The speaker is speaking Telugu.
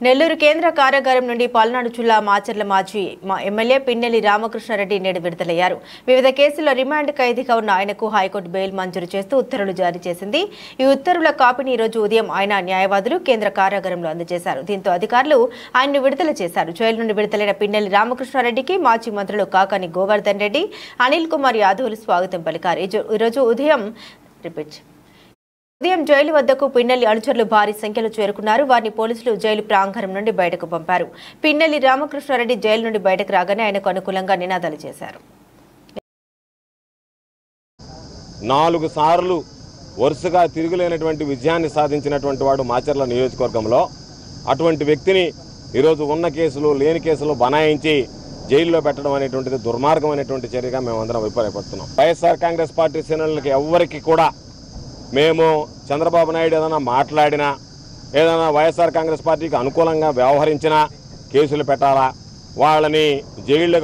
నెల్లూరు కేంద్ర కారాగారం నుండి పల్నాడు జిల్లా మాచర్ల మాజీ ఎమ్మెల్యే పిన్నెల్లి రామకృష్ణారెడ్డి నేడు విడుదలయ్యారు. వివిధ కేసుల్లో రిమాండ్ ఖైదీగా ఉన్న ఆయనకు హైకోర్టు బెయిల్ మంజూరు చేస్తూ ఉత్తర్వులు జారీ చేసింది. ఈ ఉత్తర్వుల కాపీని ఈ రోజు ఉదయం ఆయన న్యాయవాదులు కేంద్ర కారాగారంలో అందజేశారు. దీంతో అధికారులు ఆయన్ను విడుదల చేశారు. జైలు నుండి విడుదలైన పిన్నెల్లి రామకృష్ణారెడ్డికి మాజీ మంత్రులు కాకాని గోవర్ధన్ రెడ్డి, అనిల్ కుమార్ యాదవ్లు స్వాగతం పలికారు. ఈరోజు ఉదయం జైలు వద్దకు పిన్నెల్లి అనుచరులు భారీ సంఖ్యలో చేరుకున్నారు. వారిని పోలీసులు జైలు ప్రాంగణం నుండి బయటకు పంపారు. పిన్నెల్లి రామకృష్ణారెడ్డి జైలు నుండి బయటకు రాగానే ఆయనకు అనుకూలంగా నినాదాలు చేశారు. 4 సార్లు వరుసగా తిరుగులేనటువంటి విజయాన్ని సాధించినటువంటి వాడు మాచర్ల నియోజకవర్గంలో. అటువంటి వ్యక్తిని ఈరోజు ఉన్న కేసులు లేని కేసులు బనాయించి జైల్లో పెట్టడం అనేటువంటిది దుర్మార్గమైనటువంటి చర్యగా మేమందరం అభిప్రాయపడుతున్నాం. వైఎస్ఆర్ కాంగ్రెస్ పార్టీ శ్రేణులకి ఎవరికి కూడా మేము చంద్రబాబు నాయుడు ఏదైనా మాట్లాడినా, ఏదైనా వైఎస్ఆర్ కాంగ్రెస్ పార్టీకి అనుకూలంగా వ్యవహరించినా కేసులు పెట్టాలా, వాళ్ళని జైల్లో